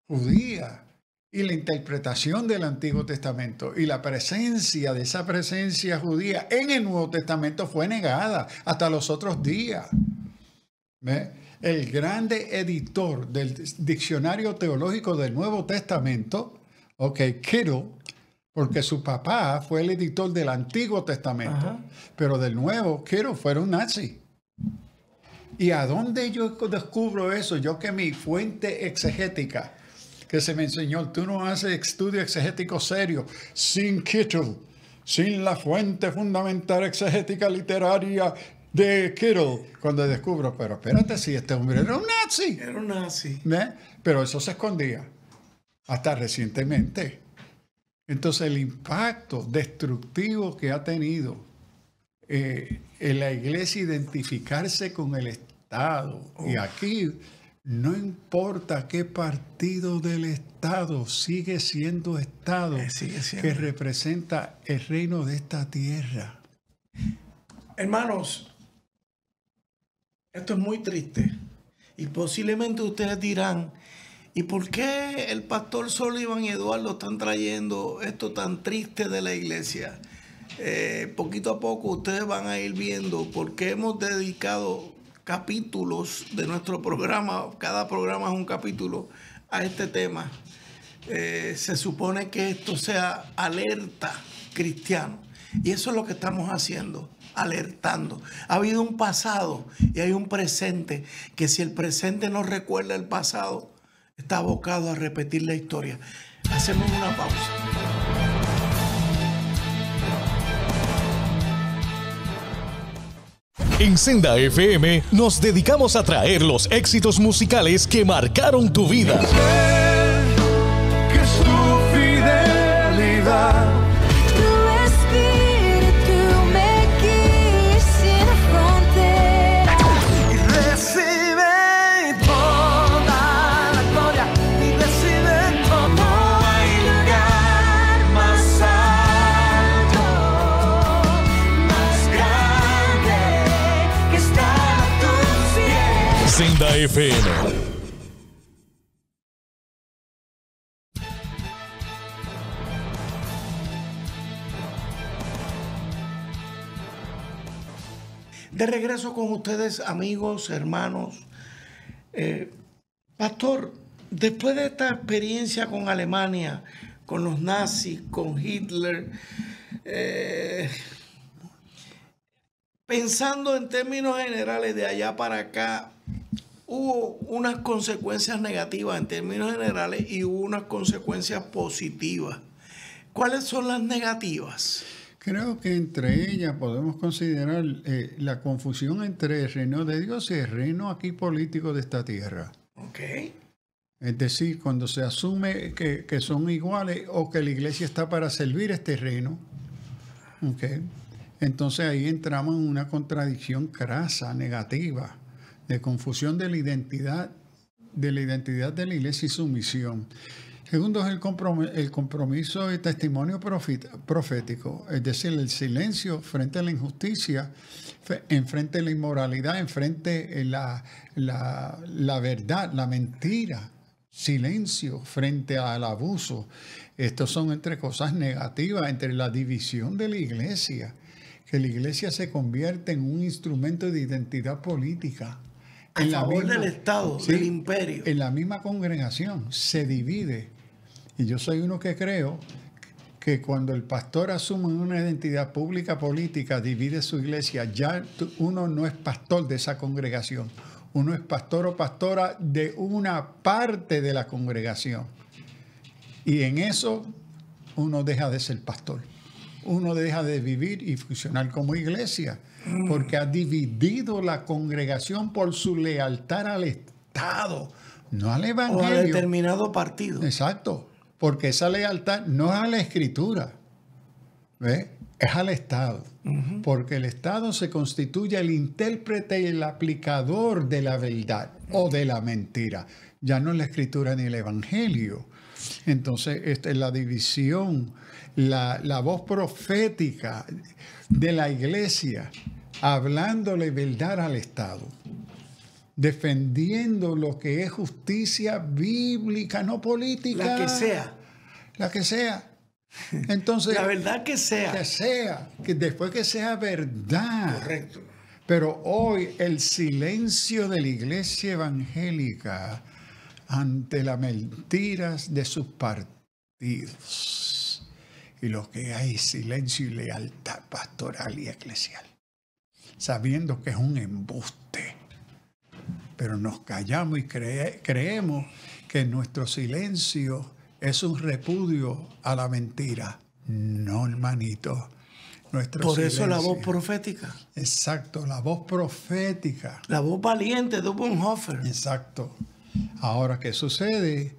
judía y la interpretación del Antiguo Testamento. Y la presencia de esa presencia judía en el Nuevo Testamento fue negada hasta los otros días. ¿Ve? El grande editor del Diccionario Teológico del Nuevo Testamento, Kittle, porque su papá fue el editor del Antiguo Testamento, pero del Nuevo, Kittle fue un nazi. ¿Y a dónde yo descubro eso? Yo que mi fuente exegética, que se me enseñó, tú no haces estudio exegético serio sin Kittle, sin la fuente fundamental exegética literaria de Kittle. Cuando descubro, pero espérate, si este hombre era un nazi. Era un nazi. ¿Ve? Pero eso se escondía hasta recientemente. Entonces el impacto destructivo que ha tenido en la iglesia identificarse con el Estado. Y aquí no importa qué partido del Estado, sigue siendo Estado que representa el reino de esta tierra. Hermanos, esto es muy triste. Y posiblemente ustedes dirán, ¿y por qué el pastor Sullivan y Eduardo están trayendo esto tan triste de la iglesia? Poquito a poco ustedes van a ir viendo por qué hemos dedicado capítulos de nuestro programa, cada programa es un capítulo, a este tema. Se supone que esto sea alerta cristiano. Y eso es lo que estamos haciendo, alertando. Ha habido un pasado y hay un presente, que si el presente no recuerda el pasado, está abocado a repetir la historia. Hacemos una pausa. En Senda FM nos dedicamos a traer los éxitos musicales que marcaron tu vida. Que su fidelidad, Tu espíritu me guía sin fronteras. y recibe toda la gloria, y recibe todo. No hay lugar más alto, más grande que estar a tus pies. Senda FM. De regreso con ustedes, amigos, hermanos. Pastor, después de esta experiencia con Alemania, con los nazis, con Hitler, Pensando en términos generales de allá para acá, hubo unas consecuencias negativas en términos generales y hubo unas consecuencias positivas. ¿Cuáles son las negativas? Creo que entre ellas podemos considerar la confusión entre el reino de Dios y el reino aquí político de esta tierra. Ok. Es decir, cuando se asume que son iguales o que la iglesia está para servir este reino, ¿okay? Entonces ahí entramos en una contradicción crasa, negativa, de confusión de la identidad de la iglesia y su misión. Segundo es el compromiso y testimonio profético, es decir, el silencio frente a la injusticia, enfrente a la inmoralidad, enfrente a la verdad, la mentira. Silencio frente al abuso. Estos son entre cosas negativas, entre la división de la iglesia, que la iglesia se convierte en un instrumento de identidad política. A favor del Estado, del imperio. En la misma congregación se divide. Y yo soy uno que creo que cuando el pastor asume una identidad pública política, divide su iglesia, ya uno no es pastor de esa congregación. Uno es pastor o pastora de una parte de la congregación. Y en eso uno deja de ser pastor. Uno deja de vivir y funcionar como iglesia. Porque ha dividido la congregación por su lealtad al Estado, no al Evangelio. O a determinado partido. Exacto. Porque esa lealtad no es a la Escritura. ¿Ves? Es al Estado, porque el Estado se constituye el intérprete y el aplicador de la verdad o de la mentira, ya no es la Escritura ni el Evangelio. Entonces, esta es la división, la voz profética de la iglesia, hablándole verdad al Estado, defendiendo lo que es justicia bíblica, no política. La que sea. La que sea. Entonces, la verdad que sea. Que después que sea verdad. Correcto. Pero hoy el silencio de la iglesia evangélica ante las mentiras de sus partidos. Y lo que hay es silencio y lealtad pastoral y eclesial. Sabiendo que es un embuste. Pero nos callamos y creemos que nuestro silencio es un repudio a la mentira. No, hermanito. Por eso la voz profética. Exacto, la voz profética. La voz valiente de Bonhoeffer. Exacto. Ahora, ¿qué sucede?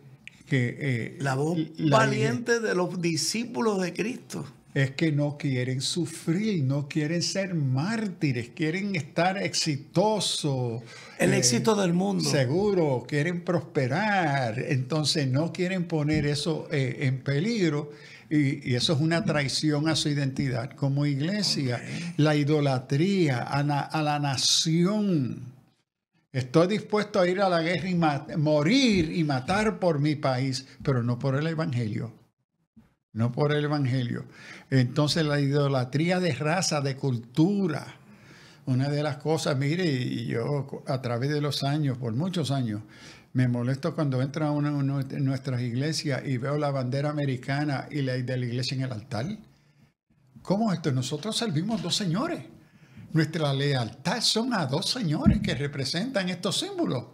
Que la voz valiente de los discípulos de Cristo. Es que no quieren sufrir, no quieren ser mártires, quieren estar exitosos. El éxito del mundo. Seguro, quieren prosperar. Entonces no quieren poner eso en peligro. Y eso es una traición a su identidad como iglesia. Okay. La idolatría a la nación. Estoy dispuesto a ir a la guerra y morir y matar por mi país, pero no por el Evangelio. No por el Evangelio. Entonces la idolatría de raza, de cultura. Una de las cosas, mire, y yo a través de los años, por muchos años, me molesto cuando entra a nuestras iglesias y veo la bandera americana y la de la iglesia en el altar. ¿Cómo es esto? Nosotros servimos dos señores. Nuestra lealtad son a dos señores que representan estos símbolos.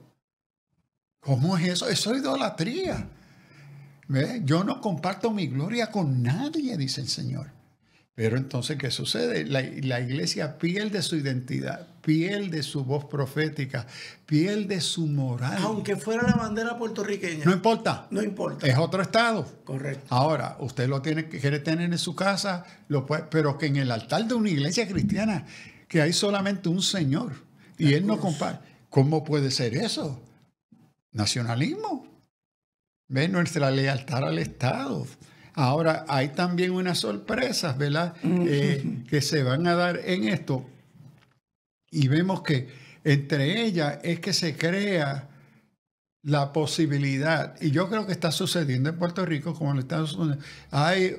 ¿Cómo es eso? Eso es idolatría. ¿Ve? Yo no comparto mi gloria con nadie, dice el Señor. Pero entonces, ¿qué sucede? La iglesia pierde su identidad, pierde su voz profética, pierde su moral. Aunque fuera la bandera puertorriqueña. No importa. No importa. Es otro estado. Correcto. Ahora, usted lo quiere tener en su casa, lo puede, pero que en el altar de una iglesia cristiana, que hay solamente un Señor, y Él no comparte. ¿Cómo puede ser eso? Nacionalismo. ¿Ve? Nuestra lealtad al Estado. Ahora, hay también unas sorpresas, ¿verdad? Que se van a dar en esto. Y vemos que entre ellas es que se crea la posibilidad, y yo creo que está sucediendo en Puerto Rico como en Estados Unidos, hay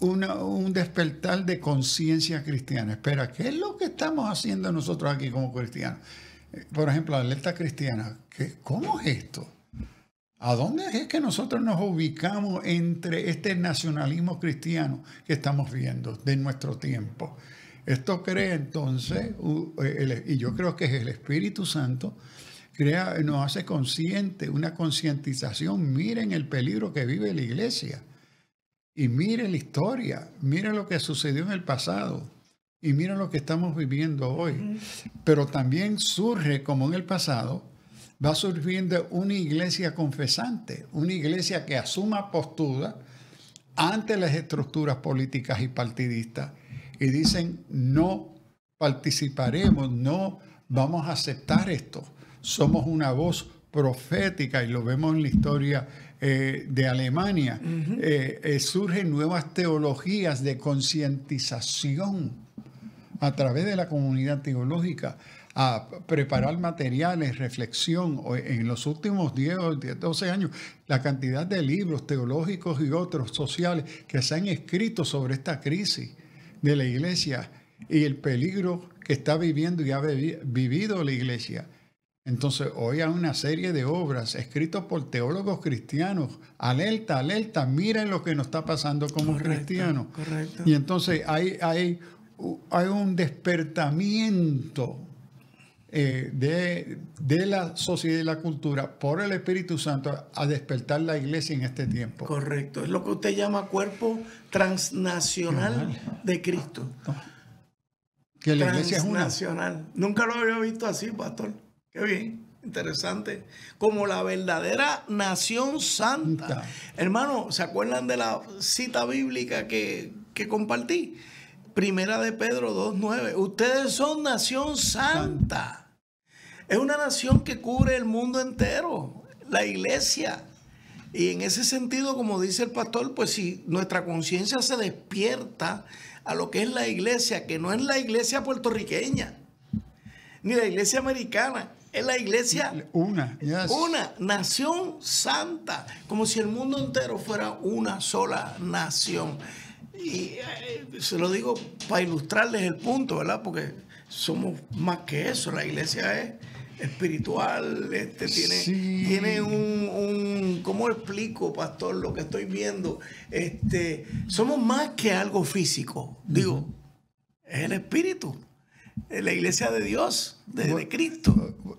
un despertar de conciencia cristiana. Espera, ¿qué es lo que estamos haciendo nosotros aquí como cristianos? Por ejemplo, la alerta cristiana. ¿Cómo es esto? ¿A dónde es que nosotros nos ubicamos entre este nacionalismo cristiano que estamos viendo de nuestro tiempo? Esto crea entonces, y yo creo que es el Espíritu Santo, nos hace consciente, una concientización. Miren el peligro que vive la iglesia. Y miren la historia, miren lo que sucedió en el pasado y miren lo que estamos viviendo hoy. Pero también surge, como en el pasado, va surgiendo una iglesia confesante, una iglesia que asuma postura ante las estructuras políticas y partidistas y dicen: no participaremos, no vamos a aceptar esto. Somos una voz profética, y lo vemos en la historia de Alemania. Surgen nuevas teologías de concientización a través de la comunidad teológica, a preparar materiales, reflexión. En los últimos 10 o 12 años, la cantidad de libros teológicos y otros sociales que se han escrito sobre esta crisis de la iglesia y el peligro que está viviendo y ha vivido la iglesia. Entonces, hoy hay una serie de obras escritas por teólogos cristianos. Alerta, alerta, miren lo que nos está pasando como cristianos. Correcto. Y entonces hay un despertamiento de la sociedad y la cultura por el Espíritu Santo a despertar la iglesia en este tiempo. Correcto. Es lo que usted llama cuerpo transnacional de Cristo. Que la iglesia es una. Transnacional. Nunca lo había visto así, pastor. Qué bien, interesante. Como la verdadera nación santa. Hermano, ¿se acuerdan de la cita bíblica que compartí? Primera de Pedro 2:9. Ustedes son nación santa. Es una nación que cubre el mundo entero, la iglesia. Y en ese sentido, como dice el pastor, pues si nuestra conciencia se despierta a lo que es la iglesia, que no es la iglesia puertorriqueña, ni la iglesia americana, es la iglesia una nación santa, como si el mundo entero fuera una sola nación. Y se lo digo para ilustrarles el punto, ¿verdad? Porque somos más que eso. La iglesia es espiritual, tiene un ¿cómo explico, pastor, lo que estoy viendo? Somos más que algo físico. Digo, es el espíritu. La iglesia de Dios, de Cristo.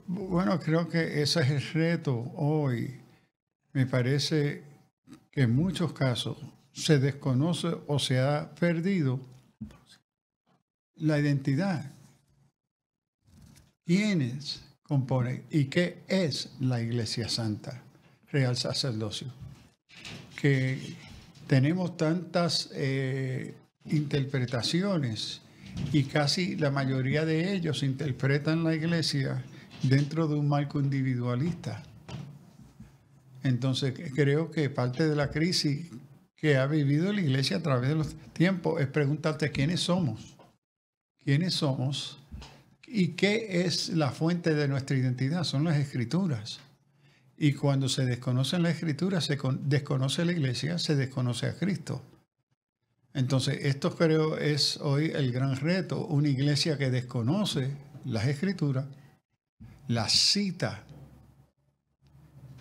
Bueno, creo que ese es el reto hoy. Me parece que en muchos casos se desconoce o se ha perdido la identidad. ¿Quiénes componen y qué es la Iglesia Santa, Real Sacerdocio? Que tenemos tantas interpretaciones, y casi la mayoría de ellos interpretan la iglesia dentro de un marco individualista. Entonces, creo que parte de la crisis que ha vivido la iglesia a través de los tiempos es preguntarte quiénes somos y qué es la fuente de nuestra identidad. Son las Escrituras. Y cuando se desconocen las Escrituras, se desconoce la iglesia, se desconoce a Cristo. Entonces, esto creo es hoy el gran reto. Una iglesia que desconoce las Escrituras, las cita,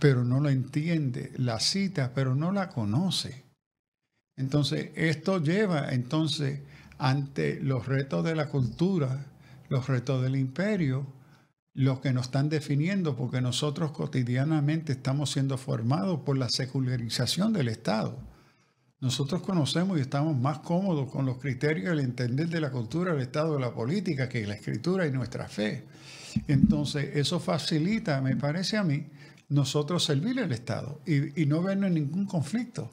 pero no la entiende, la cita, pero no la conoce. Entonces, esto lleva entonces ante los retos de la cultura, los retos del imperio, los que nos están definiendo, porque nosotros cotidianamente estamos siendo formados por la secularización del Estado. Nosotros conocemos y estamos más cómodos con los criterios del entender de la cultura, del Estado, de la política, que la Escritura y nuestra fe. Entonces, eso facilita, me parece a mí, nosotros servir al Estado y no vernos en ningún conflicto.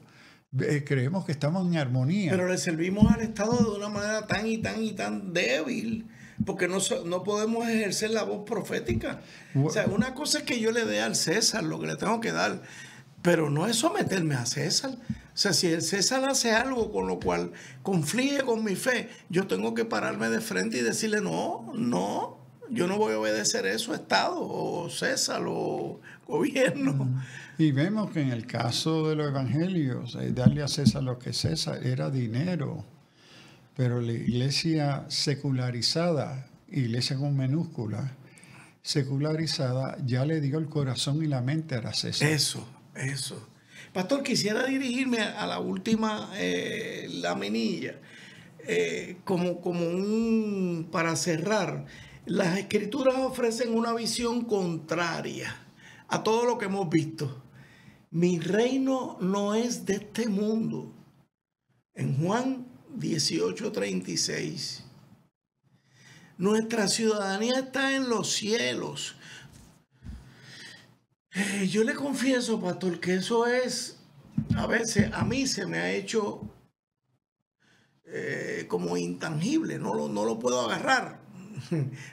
Creemos que estamos en armonía. Pero le servimos al Estado de una manera tan débil, porque no podemos ejercer la voz profética. O sea, una cosa es que yo le dé al César lo que le tengo que dar, pero no es someterme a César. O sea, si el César hace algo con lo cual conflige con mi fe, yo tengo que pararme de frente y decirle, no, yo no voy a obedecer eso, Estado, o César, o gobierno. Y vemos que en el caso de los evangelios, darle a César lo que César era dinero, pero la iglesia secularizada, iglesia con minúscula, secularizada, ya le dio el corazón y la mente a César. Eso Eso. Pastor, quisiera dirigirme a la última laminilla, para cerrar. Las escrituras ofrecen una visión contraria a todo lo que hemos visto. Mi reino no es de este mundo. En Juan 18:36. Nuestra ciudadanía está en los cielos. Yo le confieso, pastor, que eso es, a veces a mí se me ha hecho como intangible, no lo puedo agarrar.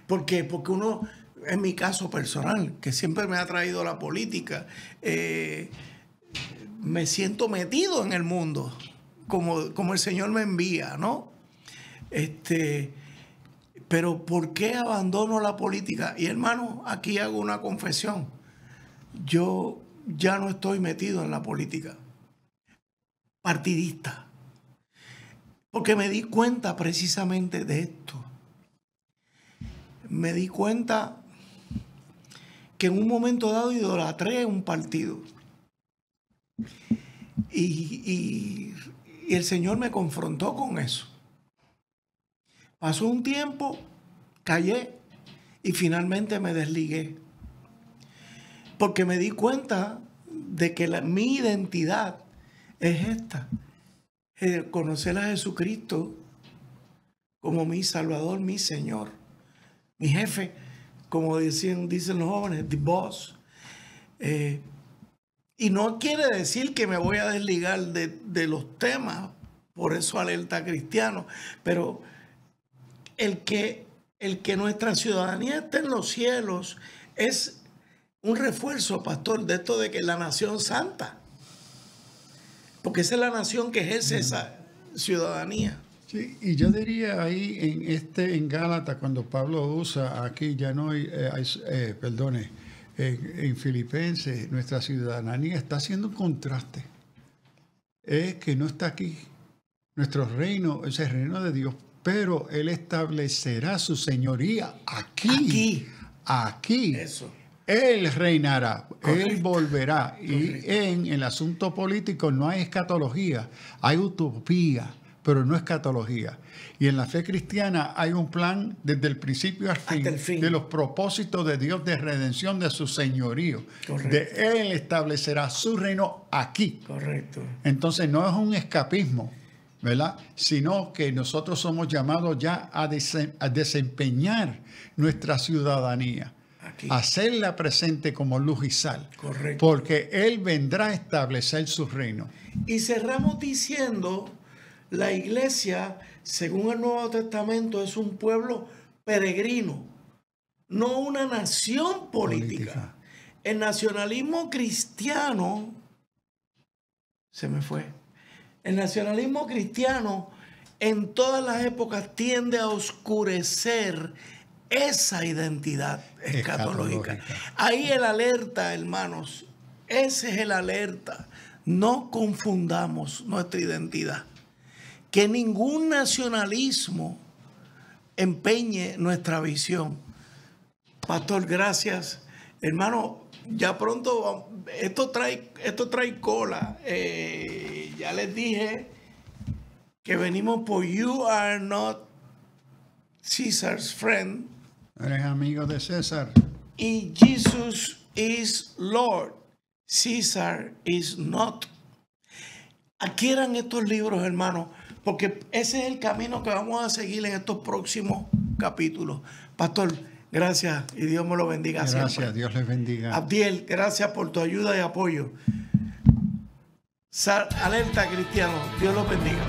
¿Por qué? Porque uno, en mi caso personal, que siempre me ha traído la política, me siento metido en el mundo, como el Señor me envía, ¿no? Pero ¿por qué abandono la política? Y hermano, aquí hago una confesión. Yo ya no estoy metido en la política partidista, porque me di cuenta precisamente de esto. Me di cuenta que en un momento dado idolatré un partido. Y el Señor me confrontó con eso. Pasó un tiempo, callé y finalmente me desligué. Porque me di cuenta de que mi identidad es esta. Conocer a Jesucristo como mi Salvador, mi Señor, mi jefe, como dicen los jóvenes, the boss. Y no quiere decir que me voy a desligar de los temas, por eso Alerta Cristiano, pero el que nuestra ciudadanía esté en los cielos es un refuerzo, pastor, de esto de que la nación santa, porque esa es la nación que ejerce esa ciudadanía. Sí, y yo diría ahí en Gálatas, cuando Pablo usa aquí, ya no hay, en Filipenses, nuestra ciudadanía está haciendo un contraste. Es que no está aquí. Nuestro reino es el reino de Dios, pero Él establecerá su señoría aquí. Eso. Él reinará, Correcto. Él volverá. Correcto. Y en el asunto político no hay escatología, hay utopía, pero no escatología. Y en la fe cristiana hay un plan desde el principio al fin, Hasta el fin. de los propósitos de Dios de redención de su señorío. Correcto. De Él establecerá su reino aquí. Correcto. Entonces no es un escapismo, ¿verdad? Sino que nosotros somos llamados ya a desempeñar nuestra ciudadanía. Aquí. Hacerla presente como luz y sal. Correcto. Porque Él vendrá a establecer su reino. Y cerramos diciendo, la iglesia, según el Nuevo Testamento, es un pueblo peregrino, no una nación política. El nacionalismo cristiano, el nacionalismo cristiano en todas las épocas tiende a oscurecer esa identidad escatológica. Ahí el alerta, hermanos, ese es el alerta. No confundamos nuestra identidad. Que ningún nacionalismo empeñe nuestra visión. Pastor, gracias. Hermano, ya pronto, esto trae cola. Ya les dije que venimos por You Are Not Caesar's Friend. Eres amigo de César. Y Jesus is Lord. Caesar is not. Adquieran estos libros, hermanos, porque ese es el camino que vamos a seguir en estos próximos capítulos. Pastor, gracias y Dios me lo bendiga. Gracias, siempre. Dios les bendiga. Abdiel, gracias por tu ayuda y apoyo. Alerta Cristiano, Dios los bendiga.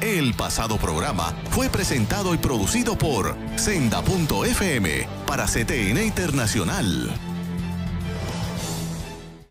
El pasado programa fue presentado y producido por Senda.fm para CTN Internacional.